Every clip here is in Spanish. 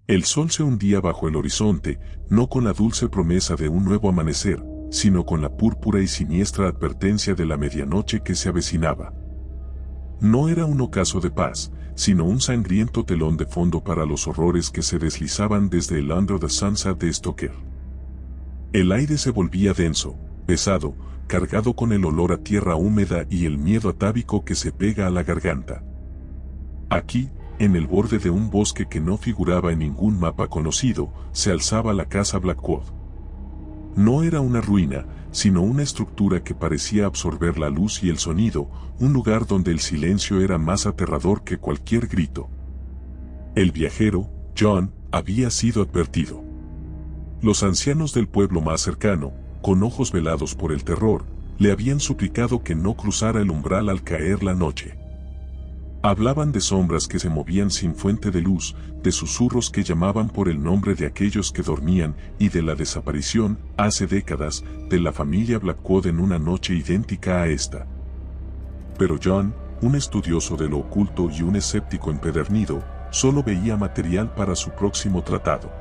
El sol se hundía bajo el horizonte, no con la dulce promesa de un nuevo amanecer, sino con la púrpura y siniestra advertencia de la medianoche que se avecinaba. No era un ocaso de paz, sino un sangriento telón de fondo para los horrores que se deslizaban desde el Under the Sunset de Stoker. El aire se volvía denso, pesado, cargado con el olor a tierra húmeda y el miedo atávico que se pega a la garganta. Aquí, en el borde de un bosque que no figuraba en ningún mapa conocido, se alzaba la casa Blackwood. No era una ruina, sino una estructura que parecía absorber la luz y el sonido, un lugar donde el silencio era más aterrador que cualquier grito. El viajero, John, había sido advertido. Los ancianos del pueblo más cercano, con ojos velados por el terror, le habían suplicado que no cruzara el umbral al caer la noche. Hablaban de sombras que se movían sin fuente de luz, de susurros que llamaban por el nombre de aquellos que dormían y de la desaparición, hace décadas, de la familia Blackwood en una noche idéntica a esta. Pero John, un estudioso de lo oculto y un escéptico empedernido, solo veía material para su próximo tratado.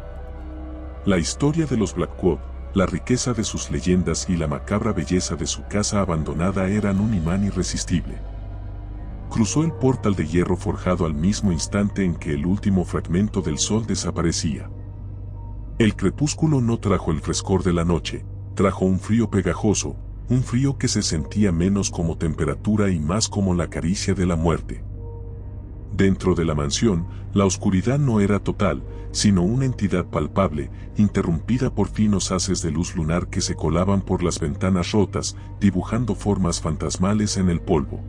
La historia de los Blackwood, la riqueza de sus leyendas y la macabra belleza de su casa abandonada eran un imán irresistible. Cruzó el portal de hierro forjado al mismo instante en que el último fragmento del sol desaparecía. El crepúsculo no trajo el frescor de la noche, trajo un frío pegajoso, un frío que se sentía menos como temperatura y más como la caricia de la muerte. Dentro de la mansión, la oscuridad no era total, sino una entidad palpable, interrumpida por finos haces de luz lunar que se colaban por las ventanas rotas, dibujando formas fantasmales en el polvo.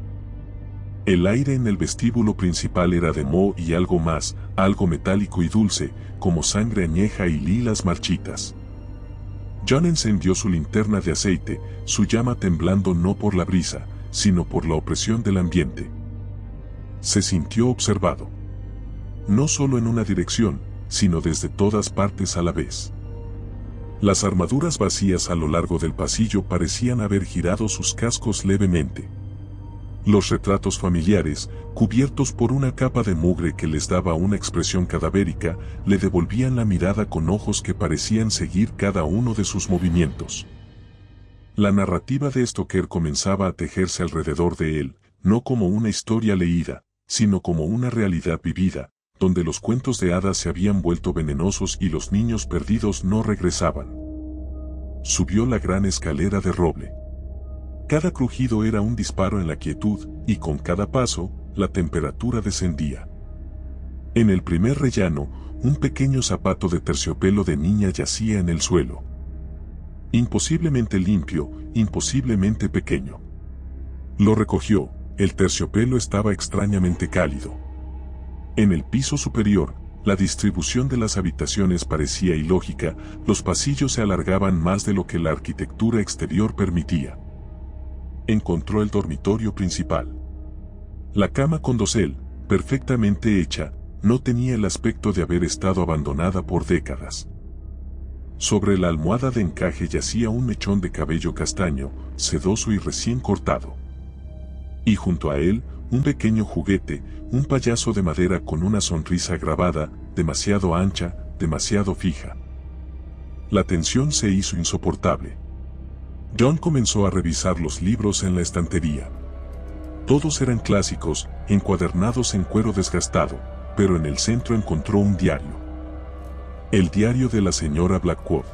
El aire en el vestíbulo principal era de moho y algo más, algo metálico y dulce, como sangre añeja y lilas marchitas. John encendió su linterna de aceite, su llama temblando no por la brisa, sino por la opresión del ambiente. Se sintió observado. No solo en una dirección, sino desde todas partes a la vez. Las armaduras vacías a lo largo del pasillo parecían haber girado sus cascos levemente. Los retratos familiares, cubiertos por una capa de mugre que les daba una expresión cadavérica, le devolvían la mirada con ojos que parecían seguir cada uno de sus movimientos. La narrativa de Stoker comenzaba a tejerse alrededor de él, no como una historia leída, sino como una realidad vivida, donde los cuentos de hadas se habían vuelto venenosos y los niños perdidos no regresaban. Subió la gran escalera de roble. Cada crujido era un disparo en la quietud, y con cada paso, la temperatura descendía. En el primer rellano, un pequeño zapato de terciopelo de niña yacía en el suelo. Imposiblemente limpio, imposiblemente pequeño. Lo recogió, el terciopelo estaba extrañamente cálido. En el piso superior, la distribución de las habitaciones parecía ilógica, los pasillos se alargaban más de lo que la arquitectura exterior permitía. Encontró el dormitorio principal. La cama con dosel, perfectamente hecha, no tenía el aspecto de haber estado abandonada por décadas. Sobre la almohada de encaje yacía un mechón de cabello castaño, sedoso y recién cortado. Y junto a él, un pequeño juguete, un payaso de madera con una sonrisa grabada, demasiado ancha, demasiado fija. La tensión se hizo insoportable. John comenzó a revisar los libros en la estantería. Todos eran clásicos, encuadernados en cuero desgastado, pero en el centro encontró un diario. El diario de la señora Blackwood.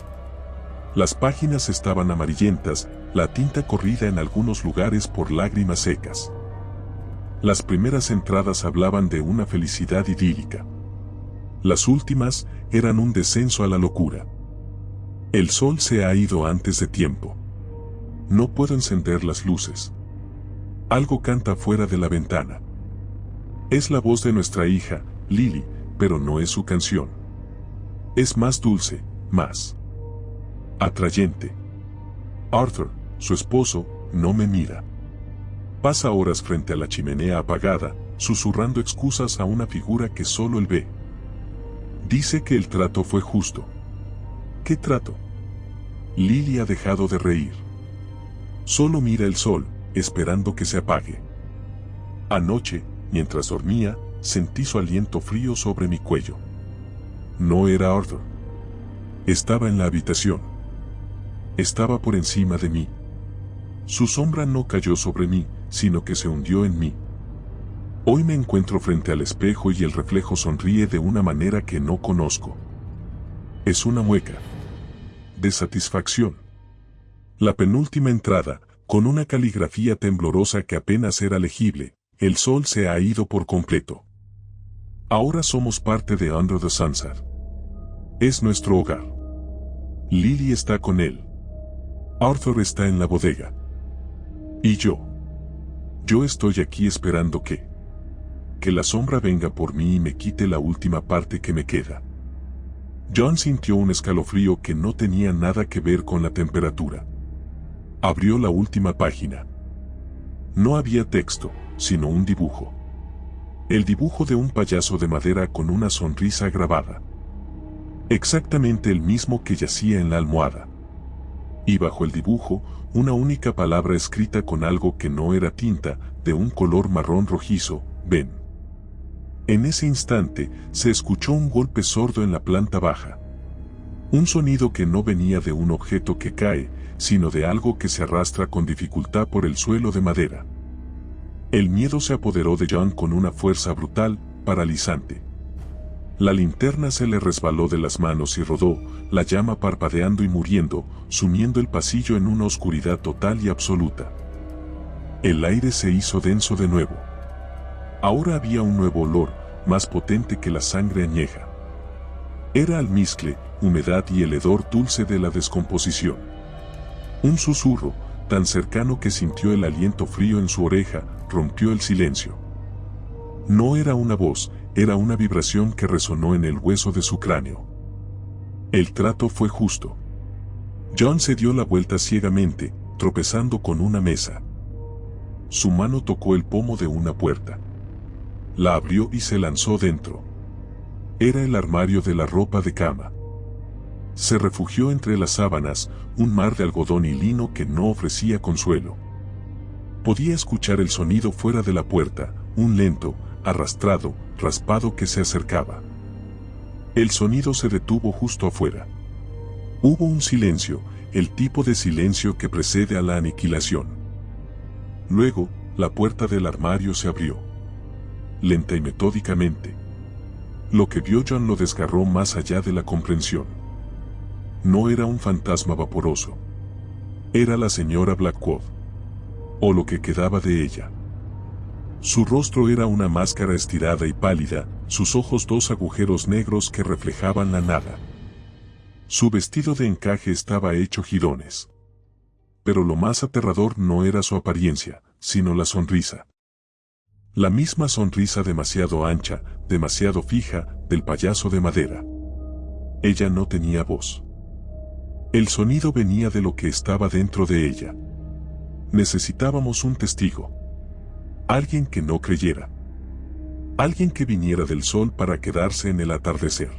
Las páginas estaban amarillentas, la tinta corrida en algunos lugares por lágrimas secas. Las primeras entradas hablaban de una felicidad idílica. Las últimas eran un descenso a la locura. El sol se ha ido antes de tiempo. No puedo encender las luces. Algo canta fuera de la ventana. Es la voz de nuestra hija, Lily, pero no es su canción. Es más dulce, más atrayente. Arthur, su esposo, no me mira. Pasa horas frente a la chimenea apagada, susurrando excusas a una figura que solo él ve. Dice que el trato fue justo. ¿Qué trato? Lily ha dejado de reír. Solo mira el sol, esperando que se apague. Anoche, mientras dormía, sentí su aliento frío sobre mi cuello. No era Arthur. Estaba en la habitación. Estaba por encima de mí. Su sombra no cayó sobre mí, sino que se hundió en mí. Hoy me encuentro frente al espejo y el reflejo sonríe de una manera que no conozco. Es una mueca de satisfacción. La penúltima entrada, con una caligrafía temblorosa que apenas era legible, el sol se ha ido por completo. Ahora somos parte de Under the Sunset. Es nuestro hogar. Lily está con él. Arthur está en la bodega. Y yo estoy aquí esperando que la sombra venga por mí y me quite la última parte que me queda. John sintió un escalofrío que no tenía nada que ver con la temperatura. Abrió la última página. No había texto, sino un dibujo. El dibujo de un payaso de madera con una sonrisa grabada. Exactamente el mismo que yacía en la almohada. Y bajo el dibujo, una única palabra escrita con algo que no era tinta, de un color marrón rojizo: ven. En ese instante, se escuchó un golpe sordo en la planta baja. Un sonido que no venía de un objeto que cae, sino de algo que se arrastra con dificultad por el suelo de madera. El miedo se apoderó de John con una fuerza brutal, paralizante. La linterna se le resbaló de las manos y rodó, la llama parpadeando y muriendo, sumiendo el pasillo en una oscuridad total y absoluta. El aire se hizo denso de nuevo. Ahora había un nuevo olor, más potente que la sangre añeja. Era almizcle, humedad y el hedor dulce de la descomposición. Un susurro, tan cercano que sintió el aliento frío en su oreja, rompió el silencio. No era una voz, era una vibración que resonó en el hueso de su cráneo. El trato fue justo. John se dio la vuelta ciegamente, tropezando con una mesa. Su mano tocó el pomo de una puerta. La abrió y se lanzó dentro. Era el armario de la ropa de cama. Se refugió entre las sábanas, un mar de algodón y lino que no ofrecía consuelo. Podía escuchar el sonido fuera de la puerta, un lento, arrastrado, raspado que se acercaba. El sonido se detuvo justo afuera. Hubo un silencio, el tipo de silencio que precede a la aniquilación. Luego, la puerta del armario se abrió. Lenta y metódicamente. Lo que vio John lo desgarró más allá de la comprensión. No era un fantasma vaporoso. Era la señora Blackwood. O lo que quedaba de ella. Su rostro era una máscara estirada y pálida, sus ojos dos agujeros negros que reflejaban la nada. Su vestido de encaje estaba hecho jirones. Pero lo más aterrador no era su apariencia, sino la sonrisa. La misma sonrisa demasiado ancha, demasiado fija, del payaso de madera. Ella no tenía voz. El sonido venía de lo que estaba dentro de ella. Necesitábamos un testigo. Alguien que no creyera. Alguien que viniera del sol para quedarse en el atardecer.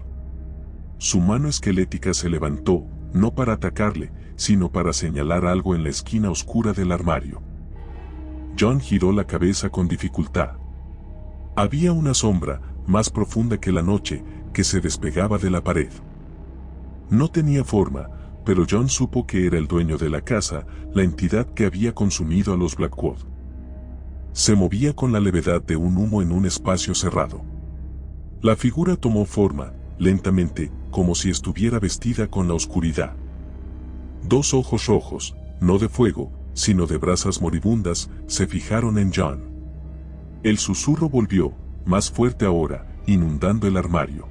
Su mano esquelética se levantó, no para atacarle, sino para señalar algo en la esquina oscura del armario. John giró la cabeza con dificultad. Había una sombra, más profunda que la noche, que se despegaba de la pared. No tenía forma, pero John supo que era el dueño de la casa, la entidad que había consumido a los Blackwood. Se movía con la levedad de un humo en un espacio cerrado. La figura tomó forma, lentamente, como si estuviera vestida con la oscuridad. Dos ojos rojos, no de fuego, sino de brasas moribundas, se fijaron en John. El susurro volvió, más fuerte ahora, inundando el armario.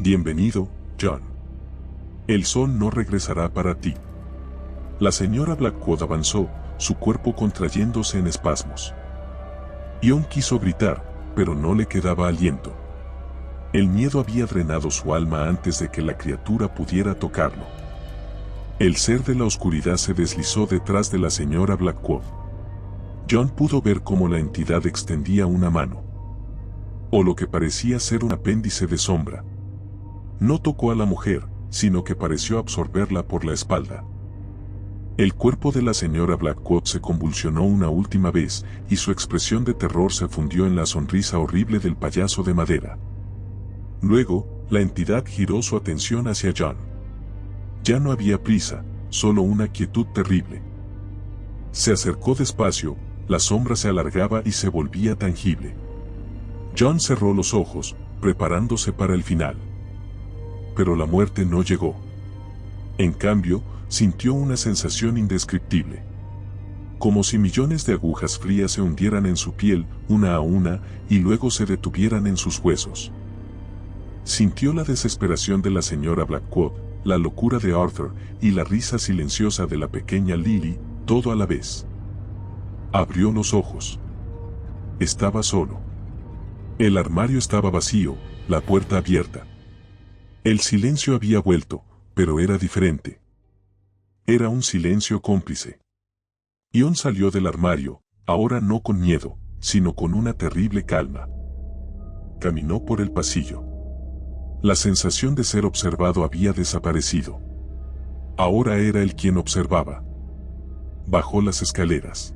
Bienvenido, John. El sol no regresará para ti. La señora Blackwood avanzó, su cuerpo contrayéndose en espasmos. John quiso gritar, pero no le quedaba aliento. El miedo había drenado su alma antes de que la criatura pudiera tocarlo. El ser de la oscuridad se deslizó detrás de la señora Blackwood. John pudo ver cómo la entidad extendía una mano. O lo que parecía ser un apéndice de sombra. No tocó a la mujer, sino que pareció absorberla por la espalda. El cuerpo de la señora Blackwood se convulsionó una última vez, y su expresión de terror se fundió en la sonrisa horrible del payaso de madera. Luego, la entidad giró su atención hacia John. Ya no había prisa, solo una quietud terrible. Se acercó despacio, la sombra se alargaba y se volvía tangible. John cerró los ojos, preparándose para el final. Pero la muerte no llegó. En cambio, sintió una sensación indescriptible. Como si millones de agujas frías se hundieran en su piel, una a una, y luego se detuvieran en sus huesos. Sintió la desesperación de la señora Blackwood, la locura de Arthur, y la risa silenciosa de la pequeña Lily, todo a la vez. Abrió los ojos. Estaba solo. El armario estaba vacío, la puerta abierta. El silencio había vuelto, pero era diferente. Era un silencio cómplice. Ion salió del armario, ahora no con miedo, sino con una terrible calma. Caminó por el pasillo. La sensación de ser observado había desaparecido. Ahora era él quien observaba. Bajó las escaleras.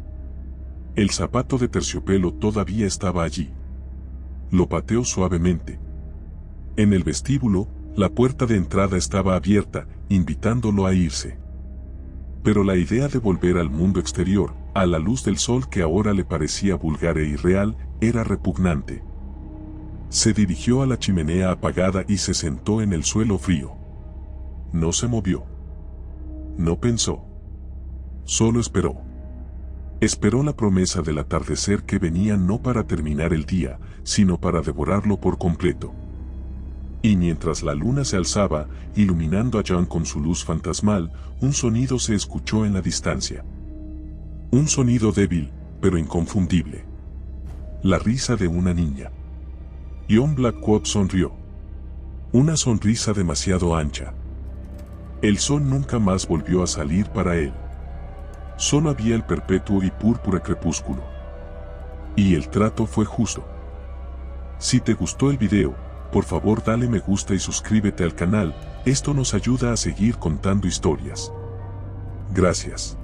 El zapato de terciopelo todavía estaba allí. Lo pateó suavemente. En el vestíbulo, la puerta de entrada estaba abierta, invitándolo a irse. Pero la idea de volver al mundo exterior, a la luz del sol que ahora le parecía vulgar e irreal, era repugnante. Se dirigió a la chimenea apagada y se sentó en el suelo frío. No se movió. No pensó. Solo esperó. Esperó la promesa del atardecer que venía no para terminar el día, sino para devorarlo por completo. Y mientras la luna se alzaba, iluminando a John con su luz fantasmal, un sonido se escuchó en la distancia. Un sonido débil, pero inconfundible. La risa de una niña. Ion Blackwood sonrió. Una sonrisa demasiado ancha. El sol nunca más volvió a salir para él. Solo había el perpetuo y púrpura crepúsculo. Y el trato fue justo. Si te gustó el video, por favor dale me gusta y suscríbete al canal, esto nos ayuda a seguir contando historias. Gracias.